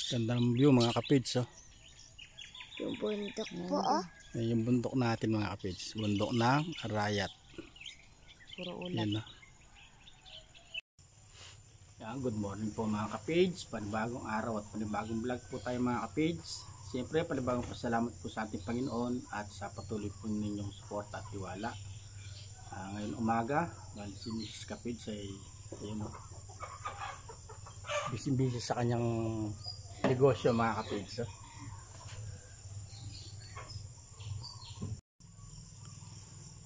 Ganda ng view mga kapids, oh. Yung bundok po, oh. Yung bundok natin mga kapids. Bundok ng Arayat. Puro ulan. Yan, oh. Yan, good morning po mga kapids. Panibagong araw at panibagong vlog po tayo mga kapids. Siyempre, panibagong pasalamat po sa ating Panginoon at sa patuloy po ninyong support at tiwala. Ngayon umaga, si Mrs. Kapids ay busy sa kanyang negosyo mga kapids.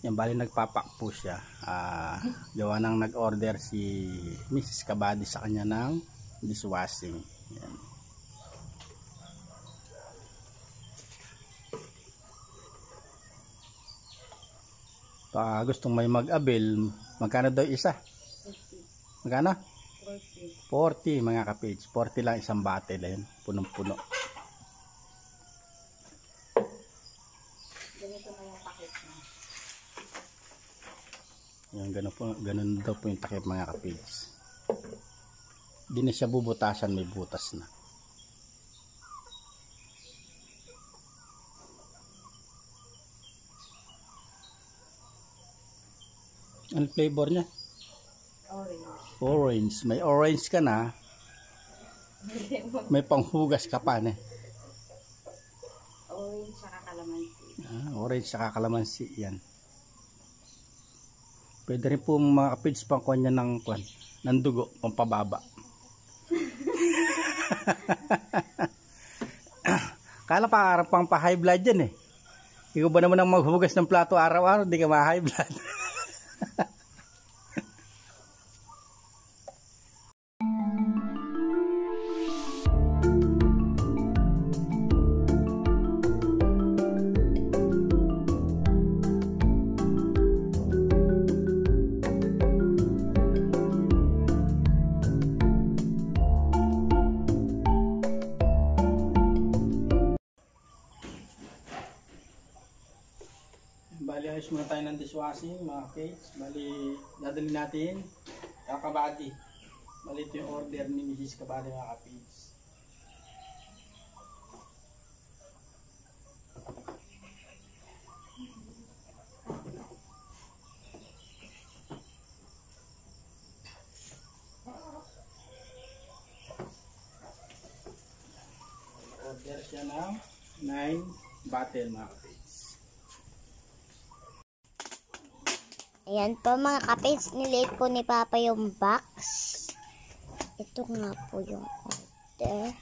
Yan, bali nagpapak po siya. Gawa nang nag-order si Mrs. Kabady sa kanya ng dishwashing. Yan. Gustong may mag-abil, magkano daw isa? Magkano? 40 mga kapids. 40 lang isang bottle. Ayun, punong-puno. Ganito na yung takip na. Yan, ganun daw po yung takip mga kapids. Di na siya bubutasan, may butas na. Ang flavor niya? Orange. May orange ka na. May panghugas ka pa na. Orange saka kalamansi. Orange saka kalamansi. Yan. Pwede rin po mga kapids pangkuhan niya ng dugo, pampababa. Kala parang pang pa-high blood yan eh. Ikaw ba naman ang maghugas ng plato araw-araw, di ka ma-high blood. Bali, ayos muna tayo ng dishwashing mga kids. Bali, dadalhin natin Kabady. Bali, ito yung order ni Mrs. Kabady mga kids. Order siya ng 9 bottle mga kids. Ayan po mga kapids, nilate po ni Papa yung box. Ito nga po yung order.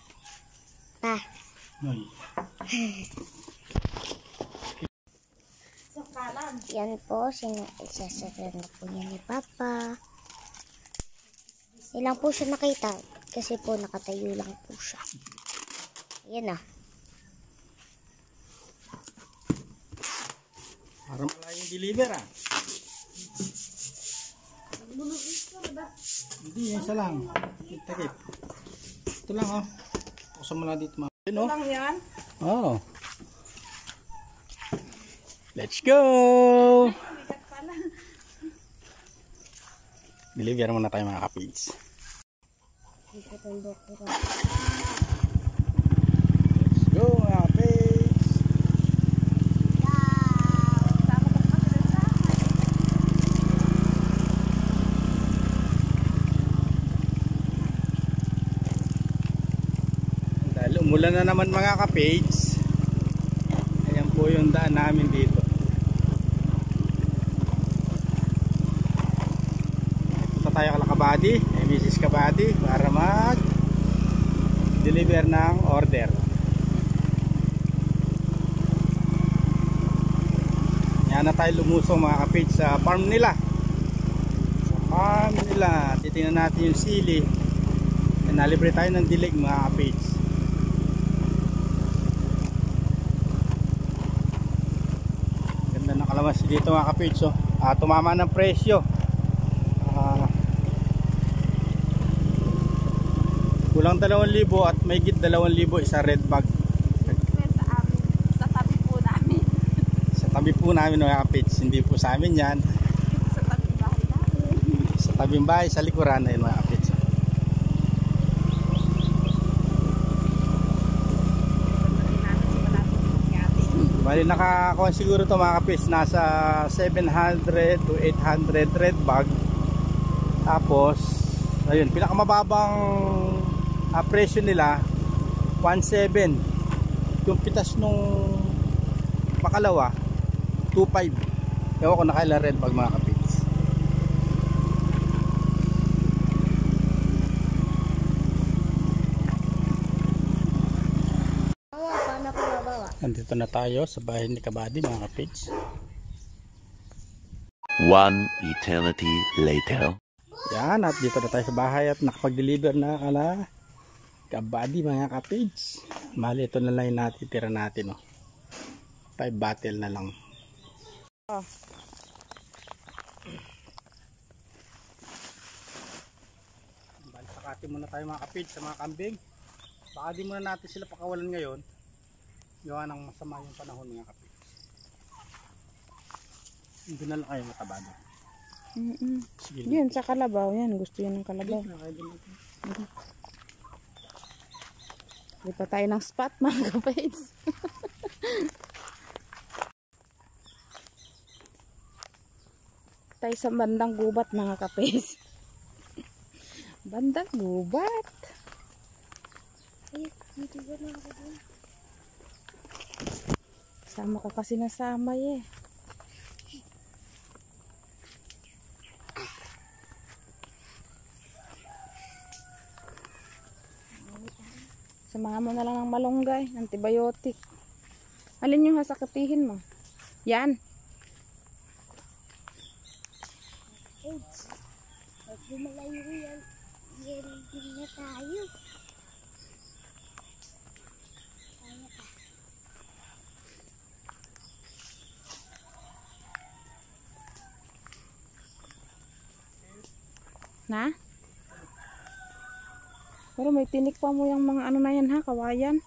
Yan po, isasagyan na po niya ni Papa. Ilang po siya nakita kasi po nakatayo lang po siya. Ayan na. Para malayong deliver Hindi, isa lang. Takip. Ito lang Kusam mo lang dito mga. Ito lang yan? Oh. Let's go! Deliver muna tayo mga kapids. Let's go mga kapids! Umulan na naman mga kapids. Ayan po yung daan namin dito. Punta tayo kala Kabady, Mrs. Kabady, para mag deliver ng order. Yan na tayo lumusong mga kapids sa farm nila. Sa farm nila, titingnan natin yung sili. Nalibre tayo ng dilig mga kapids. Kalamansi dito mga kapids, tumama ng presyo. Kulang 2,000 at may higit 2,000 isa red bag. Sa tabi po namin. Sa tabi po namin mga kapids, hindi po sa amin yan. Sa tabing bahay namin. Sa tabing bahay, sa likuran na yun mga kapids. Bali nakakuha siguro to mga kapis, nasa 700 to 800 red bag. Tapos ayun, pinakamababang presyo nila 1.7. Yung pitas nung makalawa 2.5. Ewan ko na kailan red bag mga kapis. Nandito na tayo sa bahay ni Kabady mga kapits. One eternity later. Yan, at dito na tayo sa bahay at nakapag-deliver na ala Kabady mga kapits. Mali, ito na lang yung natitira natin. 5 bottle na lang. Bali, sakati muna tayo mga kapits sa mga kambing. Baka di muna natin sila pakawalan ngayon. Gawa ng masama yung panahon mga kapit. Hindi na lang kayo matabado. Sige, yan sa kalabaw, yan gusto yan ng kalabaw. Hindi pa tayo ng spot mga kapit. Tayo sa bandang gubat mga kapit. Bandang gubat. Ay, dito ba na ako dun? Sama ko kasi nasama eh. Samahan mo na lang ng malunggay, antibiotic. Alin yung hasakatihin mo? Yan. Huwag lumalayo yan. Yan na tayo. Na? Pero may tinik pa mo yung mga ano na yan ha, kawayan.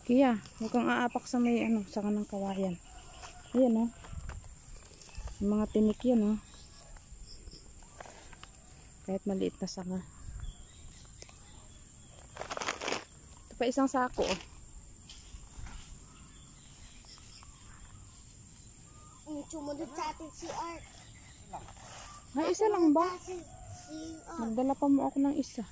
Kaya, huwag kang aapak sa may ano, sa kanang kawayan. Ayan o. Yung mga tinik yan o. Kahit maliit na sanga. Ito pa isang sako o. Sumunod sa atin si Art. Ay, isa lang ba? Si Nagdala pa mo ako ng isa.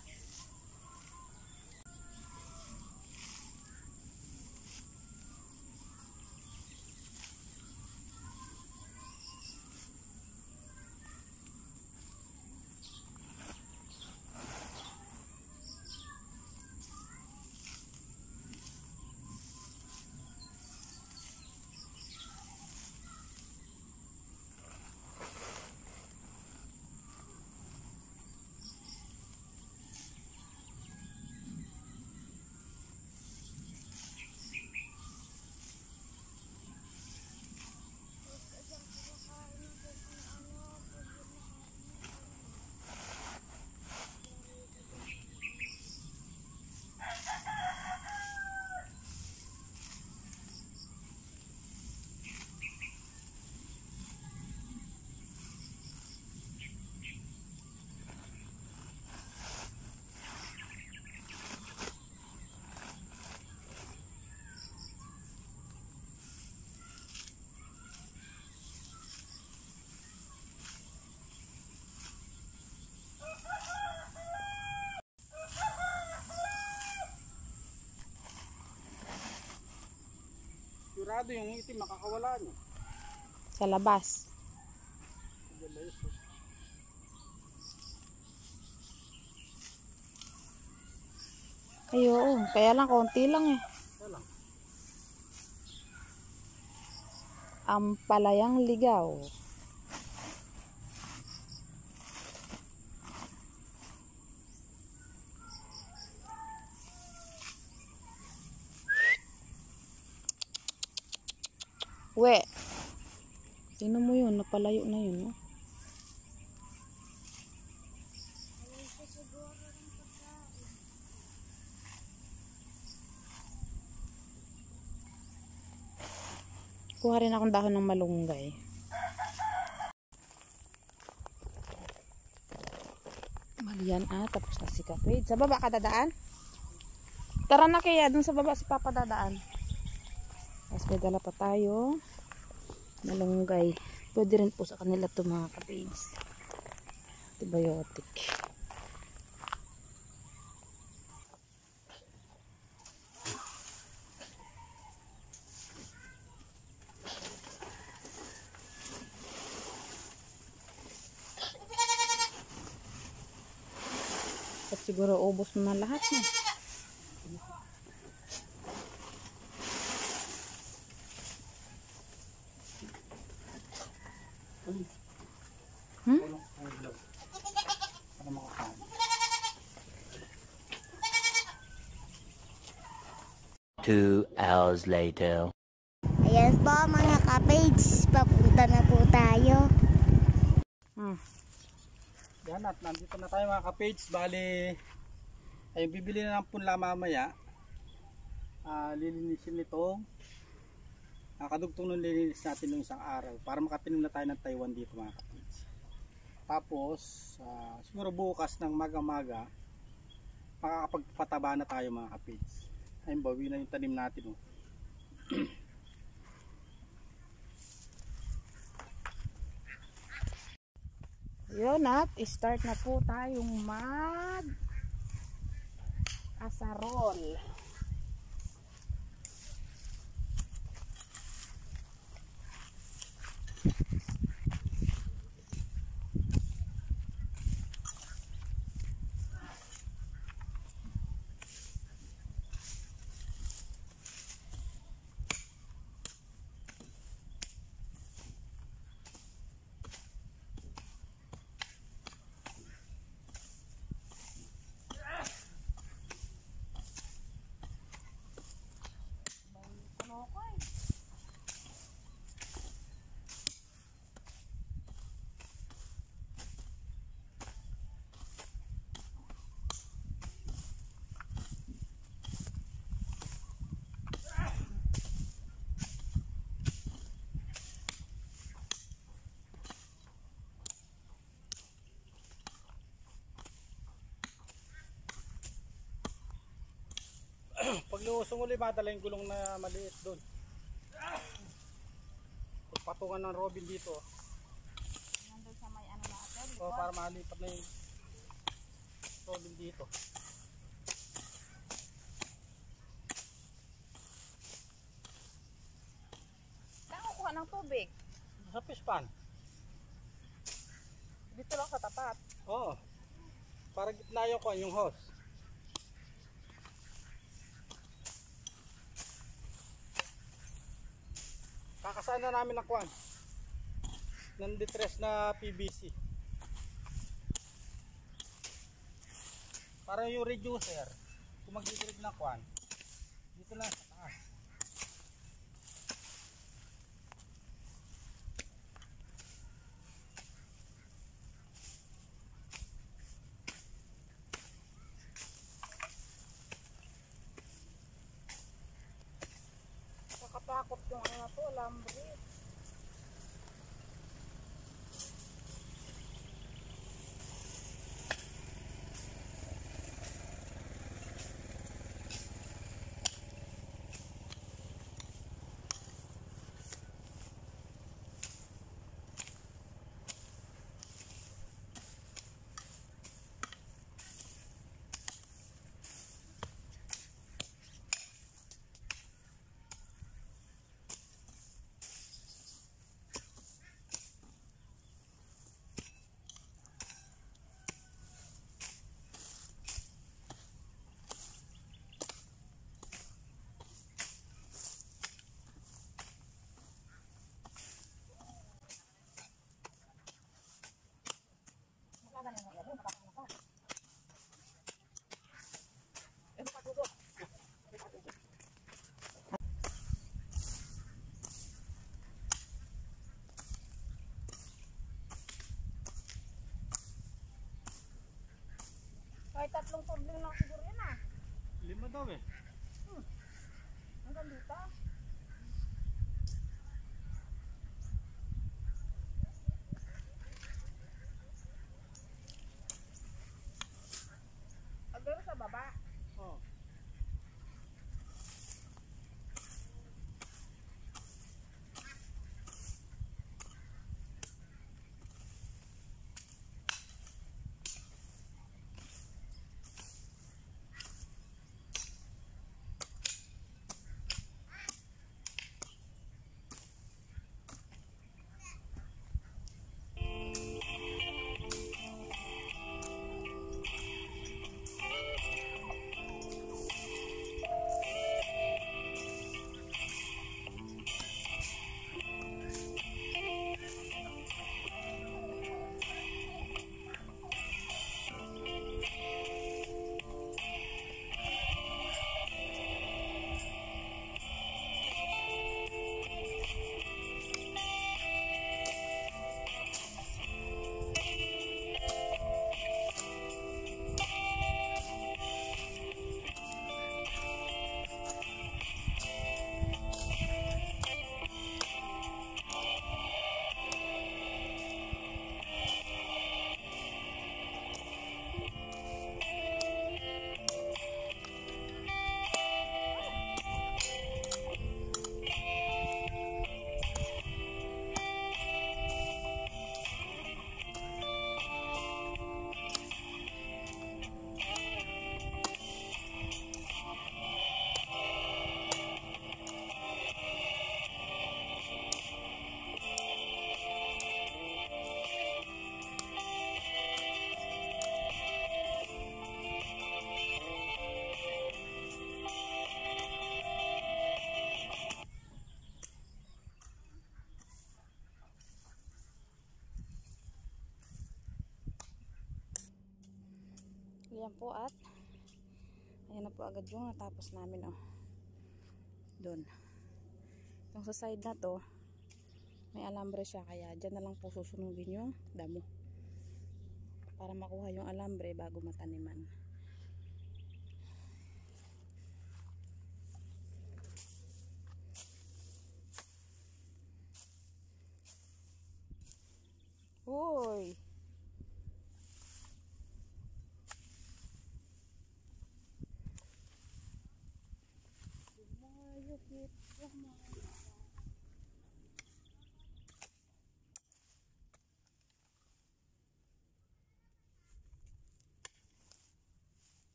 Sigurado yung itim makakawala nyo. Sa labas. Ay, oo. Kaya lang, konti lang eh. Ampalayang ligaw. We. Tingnan mo yun, napalayo na yun. No? Kuha rin akong dahon ng malunggay. Malian tapos na si Kapid. Sa baba ka dadaan? Tara na kaya, dun sa baba si Papa dadaan. Tapos may dala pa tayo malunggay. Pwede rin po sa kanila ito mga ka-babes. Antibiotic. At siguro ubos na lahat eh. Tulong ang ilaw. Para makakain. 2 hours later. Ayan po mga ka-page, papunta na po tayo. Yan at nandito na tayo mga ka-page. Bali, ay bibili na ng punla mamaya. Lilinisin nito. Kadugtong nung lilinis natin nung isang araw para makatinim na tayo ng Taiwan dito mga ka-page. Tapos, siguro bukas ng maga-maga, makakapagpataba na tayo mga ka-page. Ayun, bawi na yung tanim natin. Oh. Yun at start na po tayong mag asarol. Pag luusong uli, madala yung gulong na maliit doon. Patungan ng Robin dito. Nandun sa may ano natin. O, para malipat na yung Robin dito. Saan kukuha ng tubig? Sa pispan. Dito lang sa tapat. Oo. Para gitna yung hose. Kakasaan na namin ng kwan. Ng detress na PVC. Para yung reducer, kung magdidirig ng kwan, dito lang sa taas. Nakatakot yung ano to, lambre. Ay, 3 tumbling lang siguro yun ah. 5 daw eh. Hanggang dito. Agaro sa baba. Oo. Ayan po at ayan na po agad yung natapos namin oh. Doon. Yung sa side na to may alambre siya kaya dyan na lang po susunugin yung damo. Para makuha yung alambre bago mataniman. Uy!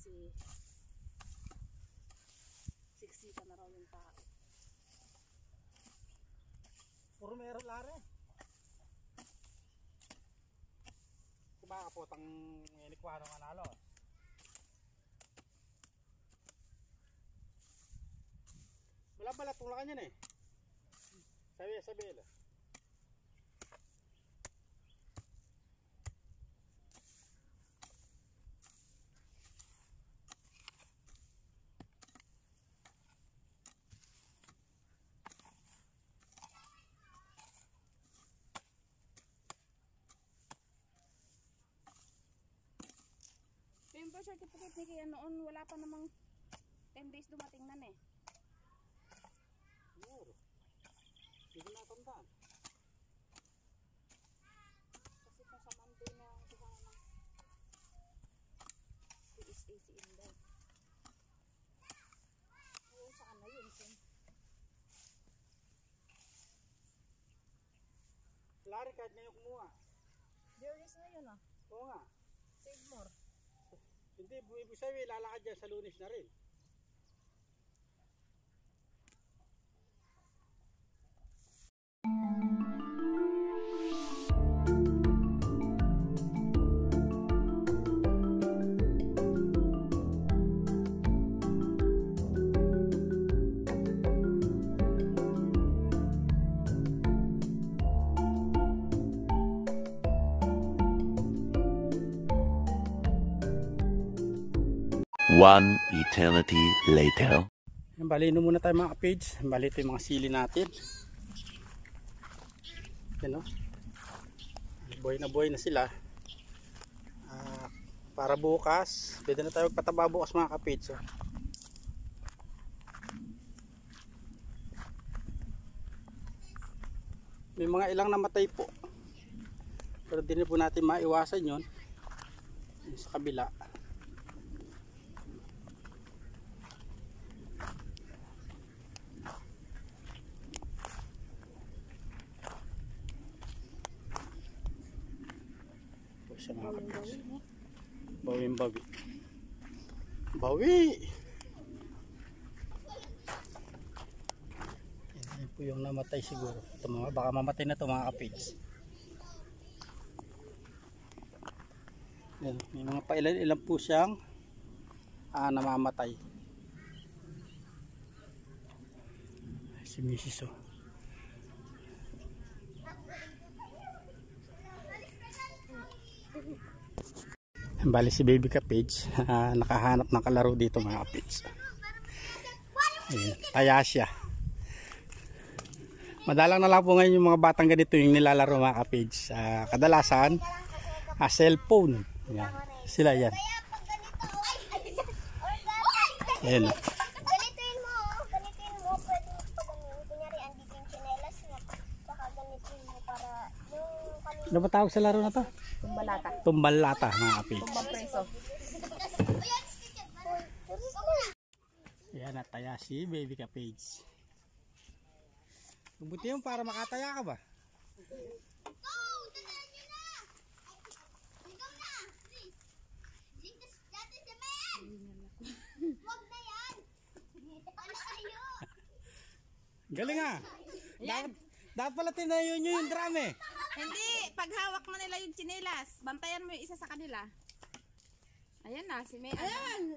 Kasi siksika na raw yung tao. Puro meron lare. Kumaka po tang inikwa ng analo. Wala pala tulakan yan eh. Sabi lang. Yung birth certificate ni Kaya noon, wala pa namang 10 days dumating na eh. Siguro. Hindi ko natandaan. Kasi kung sa Monday na kuha ng PSA si Inday. Oo, saan na yun? Lari kahit ngayon kumuha. There is na yun ah. Oo nga. Save more. Hindi, ibig sabihin, lalakad dyan sa Lunes na rin. One eternity later. Balino muna tayo mga page. Bali ito yung mga sili natin. Yan o. Buhay na sila. Para bukas, pwede na tayo magpataba bukas mga kapage. So. May mga ilang namatay po. Pero di na po natin maiwasan yun. Sa kabila. Sa mga kapatid. Bawi. Yan po yung namatay siguro. Ito mga, baka mamatay na ito mga kapatid. Yan, may mga pailan-ilan po siyang namamatay. Si Mrs. Bali si baby kapage nakahanap ng kalaro dito mga kapage. Kaya siya madalang na lang po ngayon yung mga batang ganito yung nilalaro mga kapage. Kadalasan cellphone yan. Sila yan. Ayan. Ganituin mo pwede kunyari andito yung chinelas na saka ganituin mo para yung kanina. Ano ba tawag sa laro na to? Tumbalata. Tumbalata mga kapage. Tumbang preso. Yan nataya si baby kapage. Buti yung para makataya ka ba? Galing ah. Dapat pala tinayo nyo yung drum eh. Hindi, pag hawak mo nila yung tsinelas, bantayan mo yung isa sa kanila. Ayan na, si May. Ayan!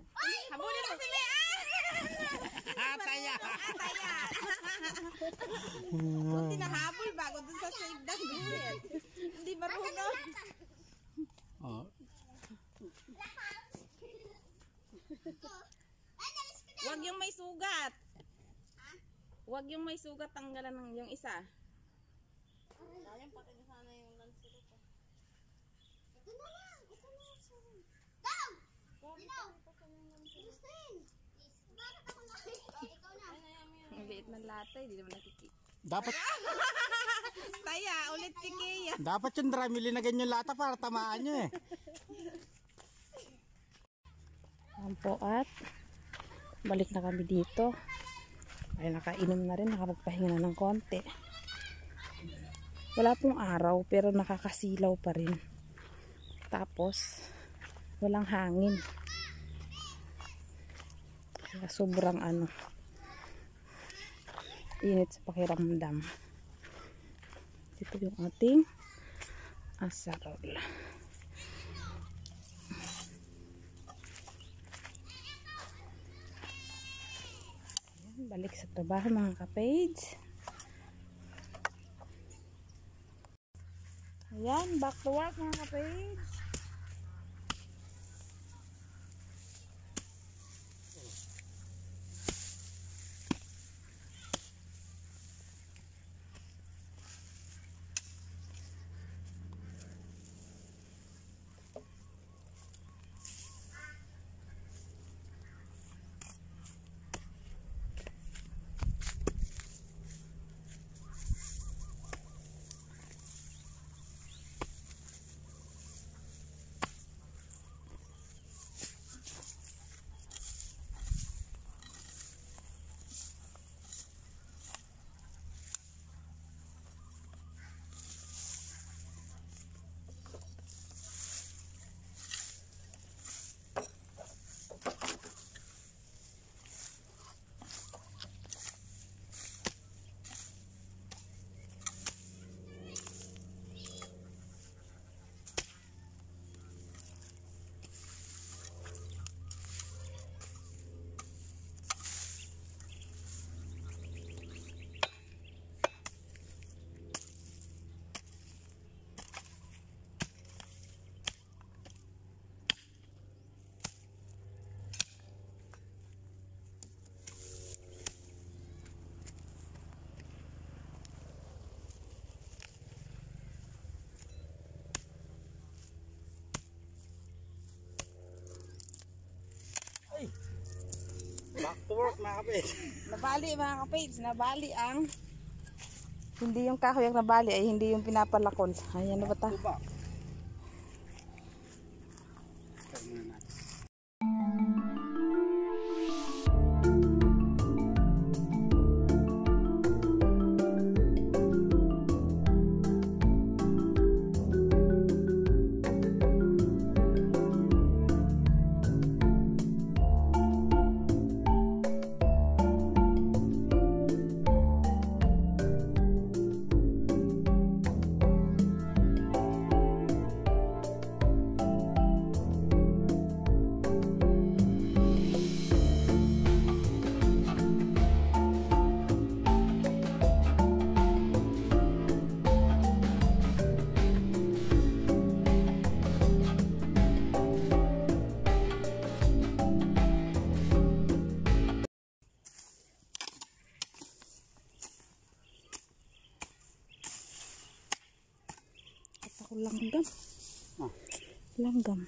Habulin mo si May! Taya. Taya! Kunti na habol bago dun sa save ng visit. Hindi marunong. Oh. Huwag yung may sugat. Huwag yung may sugat, tanggalan ng yung isa. Ito na lang. Ito na lang. Dam! Dinaw! Justin! Bakit ako na? Ikaw na. Ang liit ng latay, hindi naman nakikita. Dapat Taya, ulit si Kea. dapat yung drum linagyan yung lata para tamaan nyo eh. Ayan po at balik na kami dito. Ay nakainom na rin, nakapagpahinga na ng konti. Wala pong araw pero nakakasilaw pa rin. Tapos walang hangin. Kaya sobrang init sa pakiramdam. Ito yung ating asarol. Balik sa trabaho mga ka-page. Ayan, back to work mga ka-page. Back to work mga kapatid. Nabali mga ka-page, nabali ang hindi yung kahoy ang nabali ay hindi yung pinapalakol. Ayan na ba ta? Back. Ako langgam. Ah. Langgam.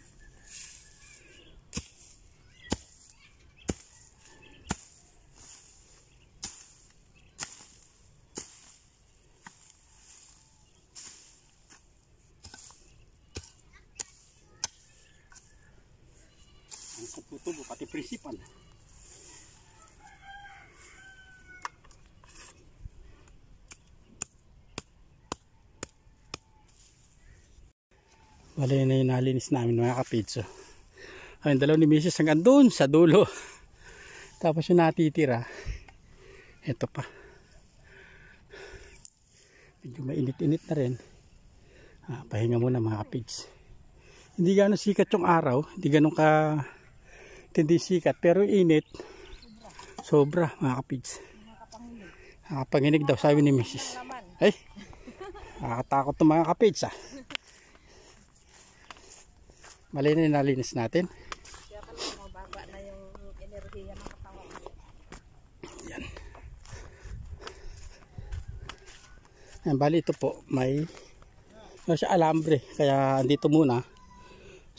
Ang sa tutubo pati principal. Bale na yung nalinis namin mga kapitso. Ayun, dalaw ni Mrs. hanggang doon sa dulo. Tapos yung natitira, ito pa. Medyo mainit-init na rin. Pahinga muna mga kapids. Hindi gano'ng sikat yung araw. Hindi gano'ng tindi sikat. Pero init. Sobra mga kapids. Nakapanginig daw sabi ni Mrs. Ay, nakakatakot ng mga kapids nalinis natin. Kaya pala mababa na yung enerhiya ng katawan. Yan. Yan, bali ito po may siya alambre, kaya andito muna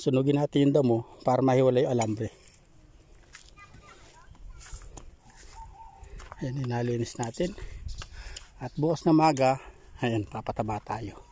sunugin natin yung damo para mahiwalay yung alambre. Ayan, inalinis natin at bukas na maga ayan papataba tayo.